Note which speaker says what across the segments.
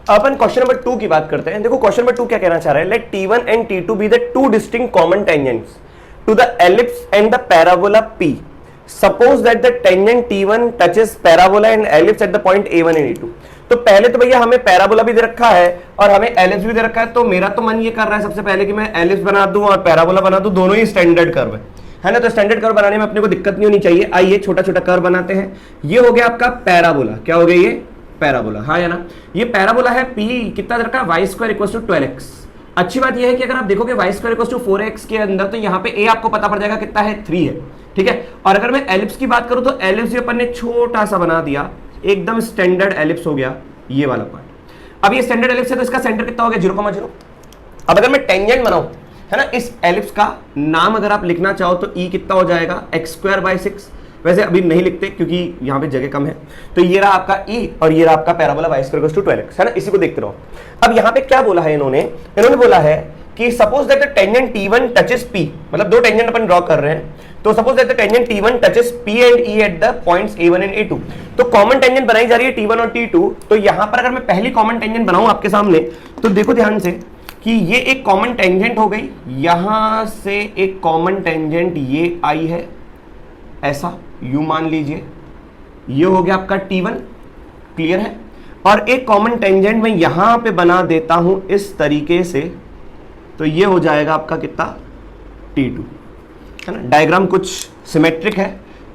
Speaker 1: अपन question number 2 की बात करते हैं। देखो क्वेश्चन नंबर 2 क्या कहना चाह रहा है, let T1 and T2 be the two distinct common tangents to the ellipse and the parabola P. Suppose that the tangent T1 touches parabola and ellipse at the point A1 and A2. तो पहले तो भैया हमें parabola भी दे रखा है और हमें एलिप्स भी दे रखा है, तो मेरा तो मन ये कर रहा है सबसे पहले कि मैं एलिप्स बना दूं और पैराबोला बना दूं, दोनों ही स्टैंडर्ड कर्व है ना। तो स्टैंडर्ड कर्व बनाने में अपने को दिक्कत नहीं होनी चाहिए। आइए छोटा छोटा कर्व बनाते हैं। ये हो गया आपका पैराबोला, क्या हो गया ये पैराबोला, हाँ या ना। ये पैराबोला है, P कितना दे रखा है, Y square equal to 12x। अच्छी बात यह है कि अगर आप देखोगे Y square equal to 4x के अंदर, तो यहाँ पे a आपको पता पड़ जाएगा कितना है, 3 है, ठीक है। और अगर मैं एलिप्स की बात करूं तो एलिप्स भी अपन ने छोटा सा बना दिया, एकदम स्टैंडर्ड एलिप्स हो गया ये वाला पार्ट। अब ये स्टैंडर्ड एलिप्स है तो इसका सेंटर कितना हो गया, 0,0। अब अगर मैं टेंजेंट बनाऊं है ना, इस एलिप्स का नाम अगर आप लिखना चाहो तो E कितना हो जाएगा, x²/6। वैसे अभी नहीं लिखते क्योंकि यहाँ पे जगह कम है। तो ये रहा आपका E और ये रहा आपका पैराबोला y² = 12x, है ना। इसी को देखते रहो। अब यहाँ पे क्या बोला है इन्होंने बोला है कि suppose that the tangent T1 touches P, मतलब दो टेंजेंट अपन ड्रॉ कर रहे हैं। तो suppose that the tangent T1 touches P and E at the points A1 and A2। तो कॉमन टेंजेंट बनाई जा रही है T1 और T2। तो यहाँ पर अगर मैं पहली कॉमन टेंजेंट बनाऊं आपके सामने, तो देखो ध्यान से कि ये एक कॉमन टेंजेंट हो गई, यहां से एक कॉमन टेंजेंट ये आई है, ऐसा यू मान लीजिए। ये हो गया आपका T1, क्लियर है। और एक कॉमन टेंजेंट मैं यहां पे बना देता हूं इस तरीके से, तो ये हो जाएगा आपका कितना, T2, है ना। डायग्राम कुछ सिमेट्रिक है,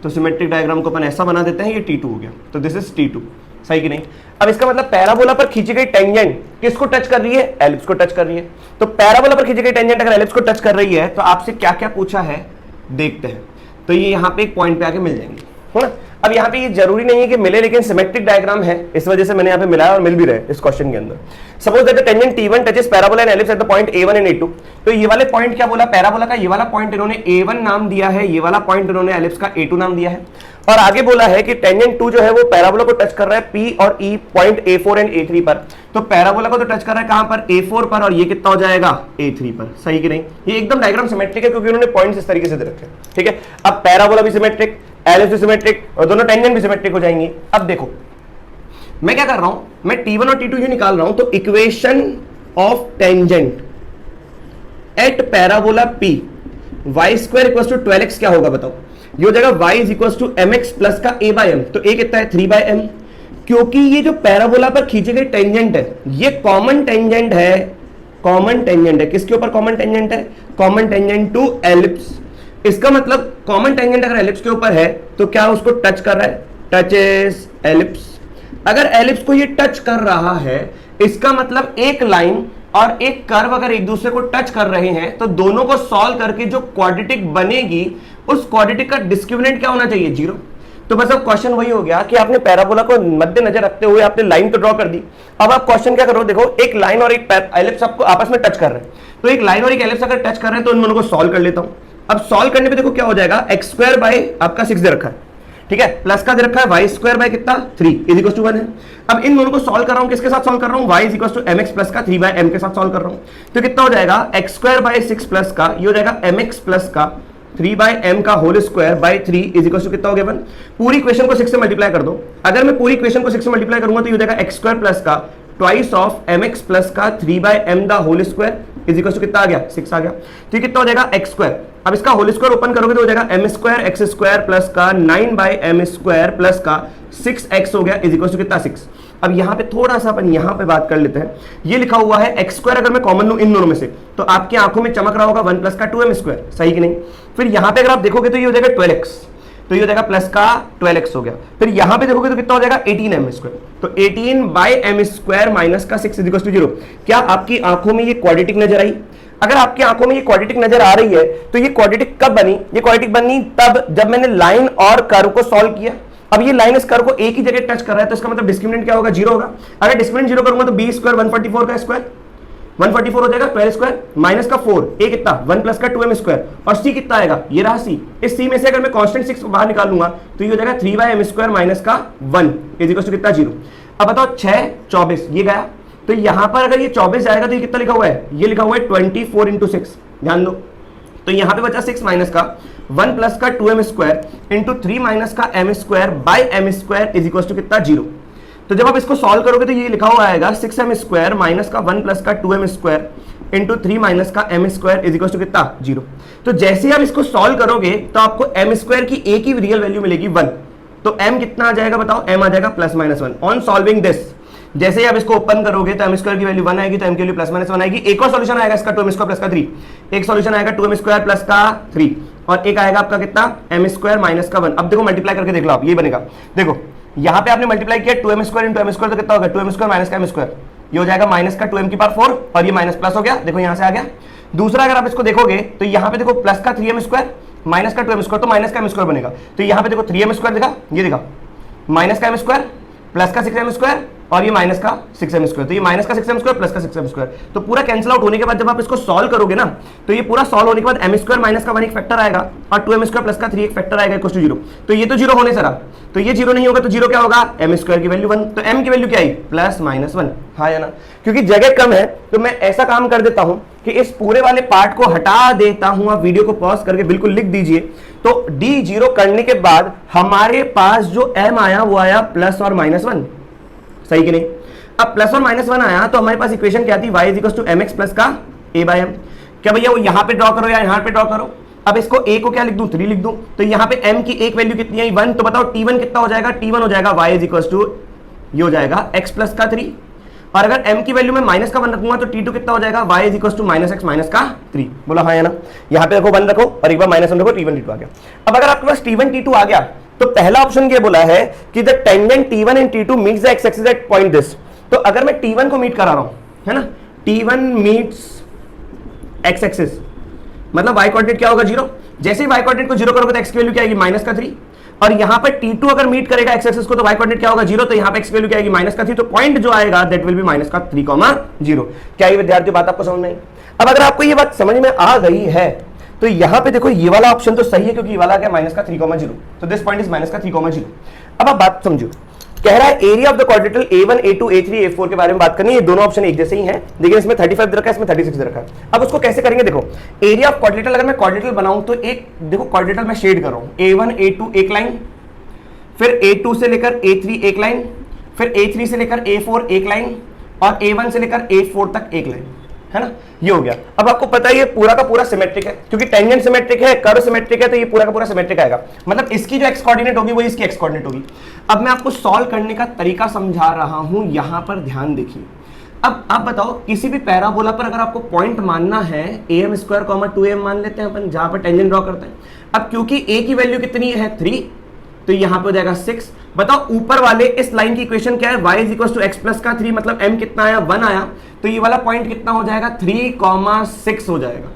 Speaker 1: तो सिमेट्रिक डायग्राम को अपन ऐसा बना देते हैं, ये T2 हो गया। तो दिस इज T2, सही कि नहीं। अब इसका मतलब पैराबोला पर खींची गई टेंजेंट किसको टच कर रही है, एलिप्स को टच कर रही है। तो पैराबोला पर खींची गई टेंजेंट अगर एलिप्स को टच कर रही है तो आपसे क्या क्या पूछा है देखते हैं। तो ये यहाँ पे एक पॉइंट पे आके मिल जाएंगे, है ना। अब यहाँ पे ये जरूरी नहीं है कि मिले, लेकिन सिमेट्रिक डायग्राम है, इस वजह से मैंने यहाँ पे मिलाया और मिल भी रहे इस क्वेश्चन के अंदर। Suppose that the tangent T1 touches parabola and ellipse at the point A1 and A2। तो ये वाले पॉइंट क्या बोला, पैराबोला का ये वाला पॉइंट इन्होंने A1 नाम दिया है, ये वाला पॉइंट इन्होंने एलिप्स का A2 नाम दिया है। और आगे बोला है कि टेंजेंट 2 जो है वो पैराबोला को टच कर रहा है P और E point A4 and A3 पर। तो पैराबोला को तो टच कर रहा है कहां पर, A4 पर, और ये कितना हो जाएगा, A3 पर, सही कि नहीं। ये एकदम डायग्राम सिमेट्रिक है क्योंकि उन्होंने पॉइंट्स इस तरीके से दे रखे हैं, ठीक है। अब पैराबोला भी सिमेट्रिक, एलिप्स भी सिमेट्रिक और दोनों टेंजेंट भी सिमेट्रिक हो जाएंगी। अब देखो मैं क्या कर रहा हूं, मैं T1 और T2 ये निकाल रहा हूं। तो equation of tangent at parabola P y² = 12x क्या होगा बताओ। ये हो जाएगा y = mx प्लस का a/m। तो a कितना है, 3/m। क्योंकि ये जो पैराबोला पर खींची गई टेंजेंट है ये कॉमन टेंजेंट है, कॉमन टेंजेंट है किसके ऊपर, कॉमन टेंजेंट है, कॉमन टेंजेंट टू एलिप्स। इसका मतलब कॉमन टेंजेंट अगर एलिप्स के ऊपर है तो क्या उसको टच कर रहा है, टचेस एलिप्स। अगर एलिप्स को ये टच कर रहा है इसका मतलब एक लाइन और एक कर्व अगर एक दूसरे को टच कर रहे हैं तो दोनों को सॉल्व करके जो क्वाड्रेटिक बनेगी उस क्वाड्रेटिक का डिस्क्रिमिनेंट क्या होना चाहिए, 0। तो बस अब क्वेश्चन वही हो गया कि आपने पैराबोला को मद्देनजर रखते हुए आपने लाइन तो ड्रॉ कर दी। अब आप क्वेश्चन क्या करो, देखो एक लाइन और एक एलिप्स आपको आपस में टच कर रहे हैं। तो एक लाइन और एक एलिप्स अगर टच कर रहे हैं तो इन दोनों को सॉल्व कर लेता हूं। अब सॉल्व करने पे देखो क्या हो जाएगा, x² आपका 6 दे रखा है, ठीक है, प्लस का दे रखा है y² कितना 3 = 1 है। अब इन दोनों को सॉल्व कर रहा हूं, किसके साथ सॉल्व कर रहा हूं, y = mx प्लस का 3/m के साथ सॉल्व कर रहा हूं। तो कितना हो जाएगा, x² 6 प्लस का ये हो जाएगा mx प्लस का 3/m का होल स्क्वायर बाय 3 = कितना हो गया 1। पूरी इक्वेशन को 6 से मल्टीप्लाई कर दो। अगर मैं पूरी इक्वेशन को 6 से मल्टीप्लाई करूंगा तो ये हो जाएगा x² प्लस का ट्वाइस ऑफ mx प्लस का 3/m द होल स्क्वायर = कितना आ गया, 6 आ गया। तो कितना हो जाएगा x²। अब इसका होल स्क्वायर ओपन करोगे तो हो जाएगा m² x² प्लस का 9/m² प्लस का 6x हो गया = कितना 6। अब यहां पे थोड़ा सा अपन यहां पे बात कर लेते हैं। ये लिखा हुआ है x² अगर मैं कॉमन लूं इन दोनों में से तो आपकी आंखों में चमक रहा होगा 1 प्लस का 2m², सही कि नहीं। फिर यहां पे अगर आप देखोगे तो ये हो जाएगा 12x, तो ये हो जाएगा प्लस का 12x हो गया। फिर यहां पे देखोगे तो कितना हो जाएगा 18m²। तो 18/m² माइनस का 6 = 0। क्या आपकी आंखों में ये क्वाड्रेटिक नजर आई? अगर आपकी आंखों में ये क्वाड्रेटिक नजर आ रही है तो ये क्वाड्रेटिक कब बनी, ये क्वाड्रेटिक बनी तब जब मैंने लाइन और कर्व को सॉल्व किया। अब ये लाइन इस कर्व को एक ही जगह टच कर रहा है तो इसका मतलब डिस्क्रिमिनेंट क्या होगा, 0 होगा। अगर डिस्क्रिमिनेंट 0 करूंगा तो b² 144 का स्क्वायर 144 हो जाएगा 12² माइनस का 4 a कितना 1 प्लस का 2m² और c कितना आएगा, ये रहा c। इस c में से अगर मैं कांस्टेंट 6 बाहर निकाल लूंगा तो ये हो जाएगा 3/m² माइनस का 1 = कितना 0। अब बताओ 6 24 ये गया। तो यहां पर अगर ये 24 जाएगा तो ये कितना लिखा हुआ है, ये लिखा हुआ है 24 × 6, ध्यान दो। तो यहां पे बचा 6 माइनस का 1 प्लस का 2m² इंटू 3 माइनस का m² बाय m² = कितना 0। तो जब आप इसको सॉल्व करोगे तो ये लिखा हुआ आएगा 6m स्क्वायर माइनस का 1 प्लस का 2m स्क्वायर इंटू 3 माइनस का m square is equal to कितना 0। तो जैसे ही आप इसको सॉल्व करोगे तो आपको m स्क्वायर की एक ही रियल वैल्यू मिलेगी 1। तो m कितना आ जाएगा बताओ, m आ जाएगा plus minus 1 on solving this. जैसे ही आप इसको ओपन करोगे तो m स्क्वायर की वैल्यू 1 आएगी, तो m की वैल्यू प्लस माइनस 1 आएगी। एक और सॉल्यूशन आएगा इसका 2m स्क्वायर प्लस का 3, एक सॉल्यूशन आएगा 2m स्क्वायर प्लस का 3 और एक आएगा आपका कितना m स्क्वायर माइनस का 1। अब देखो मल्टीप्लाई करके देख लो आप, ये बनेगा देखो यहां पे आपने मल्टीप्लाई किया 2m square into m square तो कितना होगा 2m स्क्वायर माइनस का m स्क्वायर, ये हो जाएगा माइनस का 2m की पावर 4 और ये माइनस प्लस हो गया, देखो यहां से आ गया। दूसरा अगर आप इसको देखोगे तो यहां पे देखो प्लस का 3m स्क्वायर माइनस का 2m स्क्वायर तो माइनस का m स्क्वायर बनेगा। तो यहां पे देखो 3m स्क्वायर देखा, ये देखा माइनस का m स्क्वायर प्लस का 6m स्क्वायर और ये माइनस का 6m स्क्वायर, तो ये माइनस का 6m स्क्वायर प्लस का 6m स्क्वायर। तो पूरा कैंसिल आउट होने के बाद जब आप इसको सॉल्व करोगे ना तो ये पूरा सॉल्व होने के बाद m स्क्वायर माइनस का 1 एक फैक्टर आएगा और 2m स्क्वायर प्लस का 3 एक फैक्टर आएगा इक्वल टू 0। तो ये तो 0 होने से रहा, तो ये 0 नहीं होगा तो 0 क्या होगा, m स्क्वायर की वैल्यू 1। तो m की वैल्यू क्या आई प्लस माइनस 1, हाँ या ना। क्योंकि जगह कम है तो मैं ऐसा काम कर देता हूं कि इस पूरे वाले पार्ट को हटा देता हूं। आप वीडियो को पॉज करके बिल्कुल लिख दीजिए। तो d0 करने के बाद हमारे पास जो m आया वो आया प्लस और माइनस 1, सही कि नहीं। अब प्लस और माइनस 1 आया तो हमारे पास इक्वेशन क्या थी, y is equal to mx plus का a बाय m। क्या भैया वो यहां पे ड्रॉ करो या यहां पे ड्रॉ करो। अब इसको a को क्या लिख दूं 3 लिख दूं, तो यहां पे m की एक वैल्यू कितनी आई 1। तो बताओ t1 कितना हो जाएगा, t1 हो जाएगा y इज इक्वल टू ये हो जाएगा x प्लस का 3। और अगर m की वैल्यू में माइनस का 1 रखूंगा तो t2 कितना हो जाएगा y is equal to minus x minus का 3। बोला हाँ या ना। यहां पे देखो 1 रखो और एक बार माइनस 1 रखो, t1 t2 आ गया। अब अगर आपके पास t1 t2 आ गया तो पहला ऑप्शन ये बोला है कि the tangent t1 and t2 meets the x axis at point this. तो अगर मैं t1 को मीट करा रहा हूं, है ना, t1 मीट्स x एक्सिस मतलब y कोऑर्डिनेट क्या होगा 0। जैसे ही y कोऑर्डिनेट को 0 करोगे तो x की वैल्यू क्या आएगी माइनस का 3। और यहां पर t2 अगर मीट करेगा x एक्सिस को तो y कोऑर्डिनेट क्या होगा 0, तो यहां पे x की वैल्यू क्या आएगी माइनस का 3। तो पॉइंट जो आएगा दैट विल बी माइनस का 3,0। क्या ये विद्यार्थी बात आपको समझ में आई। अब अगर आपको ये बात समझ में आ गई है तो यहां पे देखो ये वाला ऑप्शन तो सही है क्योंकि ये वाला क्या माइनस का 3,0, तो दिस पॉइंट इज माइनस का 3,0। अब आप बात समझो, कह रहा है area of the quadrilateral a1 a2 a3 a4 के बारे में बात करनी है। ये दोनों ऑप्शन एक जैसे ही हैं, लेकिन इसमें 35 दे रखा है, इसमें 36 दे रखा है। अब उसको कैसे करेंगे, देखो एरिया ऑफ क्वाड्रेटल अगर मैं क्वाड्रेटल बनाऊं तो एक देखो क्वाड्रेटल में शेड कर रहा हूं, a1 a2 एक लाइन, फिर a2 से लेकर a3 एक लाइन, फिर a3 से लेकर a4 एक लाइन और a1 से लेकर a4 तक एक लाइन, है ना, ये हो गया। अब आपको पता है ये पूरा का पूरा सिमेट्रिक है क्योंकि टेंजेंट सिमेट्रिक है, कर्व सिमेट्रिक है, तो ये पूरा का पूरा सिमेट्रिक आएगा। मतलब इसकी जो एक्स कोऑर्डिनेट होगी वो इसकी एक्स कोऑर्डिनेट होगी। अब मैं आपको सॉल्व करने का तरीका समझा रहा हूं, यहां पर ध्यान देखिए। अब आप बताओ किसी भी पैराबोला पर अगर आपको पॉइंट मानना है am स्क्वायर 2am मान लेते हैं अपन, जहां पर टेंजेंट ड्रॉ करते हैं। अब क्योंकि a की वैल्यू कितनी है 3 तो यहां पे हो जाएगा 6। बताओ ऊपर वाले इस लाइन की इक्वेशन क्या है, y is equal to x plus का 3 मतलब m कितना आया 1 आया, तो ये वाला पॉइंट कितना हो जाएगा 3,6 हो जाएगा।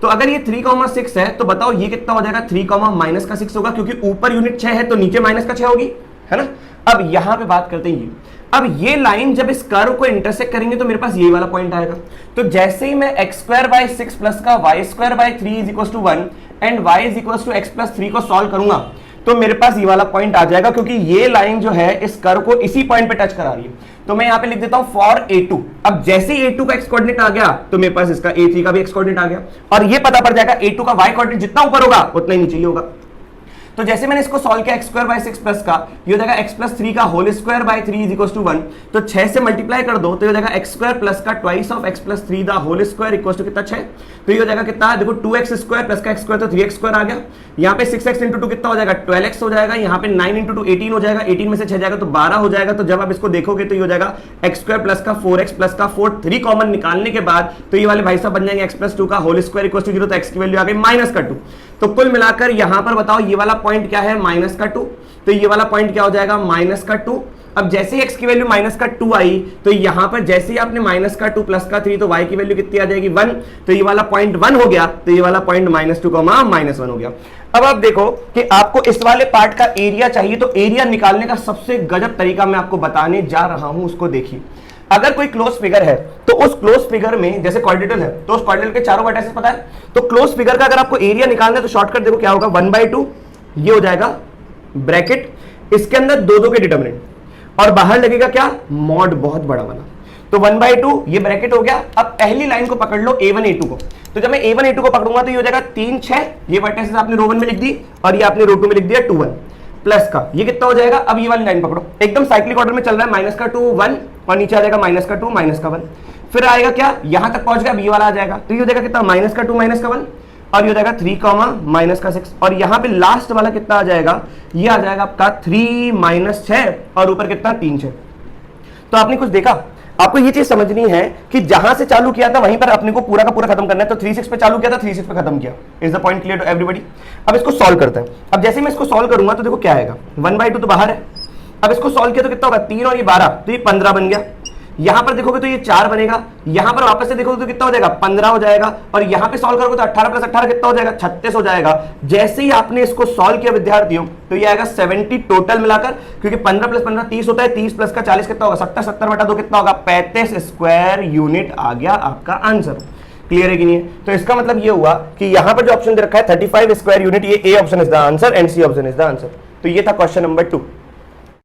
Speaker 1: तो अगर ये 3,6 है तो बताओ ये कितना हो जाएगा 3, माइनस का 6 होगा क्योंकि ऊपर यूनिट 6 है तो नीचे माइनस का 6 होगी, है ना। अब यहां पे बात करते हैं ये, अब ये लाइन जब इस कर्व को इंटरसेक्ट करेंगे तो मेरे पास ये वाला पॉइंट आएगा। तो जैसे ही मैं x स्क्वायर बाय 6 प्लस का y square by 3 is equal to 1 and y is equal to x plus 3 को सॉल्व करूंगा तो मेरे पास ये वाला पॉइंट आ जाएगा क्योंकि ये लाइन जो है इस कर्व को इसी पॉइंट पे टच करा रही है। तो मैं यहां पे लिख देता हूं फॉर a2। अब जैसे ही a2 का x कोऑर्डिनेट आ गया तो मेरे पास इसका a3 का भी x कोऑर्डिनेट आ गया और ये पता पड़ जाएगा a2 का y कोऑर्डिनेट जितना ऊपर होगा उतना ही नीचे ही होगा। तो जैसे मैंने इसको सॉल्व किया x स्क्वायर बाय 6 प्लस का, ये हो जाएगा x प्लस 3 का whole square by 3 is equal to 1। तो 6 से मल्टीप्लाई कर दो तो ये हो जाएगा x स्क्वायर प्लस का twice of x plus 3 the whole square equal to कितना 6। तो ये हो जाएगा कितना, देखो 2x स्क्वायर प्लस का x स्क्वायर तो 3x स्क्वायर आ गया। यहाँ पे 6x इंटू 2 कितना हो जाएगा 12x हो जाएगा। यहाँ पे 9 इंटू 2 18 हो जाएगा, 18 में से 6 जाएगा तो 12 हो जाएगा। तो जब आप इसको देखोगे तो ये हो जाएगा x स्क्वायर प्लस का 4x प्लस का 4, 3 कॉमन निकालने के बाद तो ये वाले भाई साहब बन जाएंगे x प्लस 2 का होल स्क्वायर इक्वल टू 0। तो x की वैल्यू आ गई माइनस का 2। तो कुल मिलाकर यहां पर बताओ ये वाला पॉइंट क्या है माइनस का 2, तो ये वाला पॉइंट क्या हो जाएगा माइनस का 2। अब जैसे ही x की वैल्यू माइनस का 2 आई तो यहां पर जैसे ही आपने माइनस का 2 प्लस का 3 तो y की वैल्यू कितनी आ जाएगी 1। तो ये वाला पॉइंट 1 हो गया, तो ये वाला पॉइंट -2, -1 हो गया। अब आप देखो कि आपको इस वाले पार्ट का एरिया चाहिए तो एरिया निकालने का सबसे गजब तरीका मैं आपको बताने जा रहा हूं, उसको देखिए। अगर कोई क्लोज फिगर है तो उस क्लोज फिगर में जैसे क्वाड्रेटल है तो उस क्वाड्रेटल के चारों वर्टिसेस पता है, तो क्लोज फिगर का अगर आपको एरिया निकालना है तो शॉर्टकट देखो क्या होगा 1/2 ये हो जाएगा ब्रैकेट, इसके अंदर 2 के डिटरमिनेंट और बाहर लगेगा क्या मॉड बहुत बड़ा वाला। तो 1/2 ये ब्रैकेट हो गया। अब पहली लाइन को पकड़ लो a1 a2 को, तो जब मैं a1 a2 को पकड़ूंगा तो ये हो जाएगा 3 6, ये वर्टिसेस आपने रो 1 में लिख दी और ये आपने रो 2 में लिख दिया 2 1। प्लस का, ये कितना हो जाएगा, अब ये वाली लाइन पकड़ो, एकदम साइक्लिक ऑर्डर में चल रहा है, माइनस का 2 1 और नीचे आ जाएगा माइनस का 2 माइनस का 1, फिर आएगा क्या, यहां तक पहुंच गया, अब ये वाला आ जाएगा, तो ये हो जाएगा कितना, माइनस का 2 माइनस का 1 और ये हो जाएगा 3 माइनस का 6 और यहाँ पे लास्ट वाला कितना आ जाएगा, ये आ जाएगा आपका 3 माइनस 6 और ऊपर कितना 3 6। तो आपने कुछ देखा, आपको ये चीज समझनी है कि जहां से चालू किया था वहीं पर अपने को पूरा का पूरा खत्म करना है, तो 3 6 पे चालू किया था 3 6 पे खत्म किया। Is the point clear to everybody? अब इसको सॉल्व करते हैं। अब जैसे मैं इसको सॉल्व करूंगा तो देखो क्या आएगा, 1/2 तो बाहर है, अब इसको सॉल्व किया तो कितना होगा, 3 और ये 12 तो ये 15 बन गया, यहां पर देखोगे तो ये 4 बनेगा, यहां पर वापस से देखोगे तो कितना हो जाएगा, 15 हो जाएगा और यहां पे सॉल्व करोगे तो 18 प्लस 18 कितना हो जाएगा, 36 हो जाएगा। जैसे ही आपने इसको सॉल्व किया विद्यार्थियों तो ये आएगा 70 टोटल मिलाकर, क्योंकि 15 प्लस 15 30 होता है, 30 प्लस का 40 कितना होगा, 70 70 बटा 2 कितना होगा, 35 स्क्वायर यूनिट आ गया आपका आंसर। क्लियर है कि नहीं है? तो इसका मतलब ये हुआ कि यहां पर जो ऑप्शन दे रखा है 35 स्क्वायर यूनिट, ये A option is the answer and C option is the answer. तो ये था क्वेश्चन नंबर 2।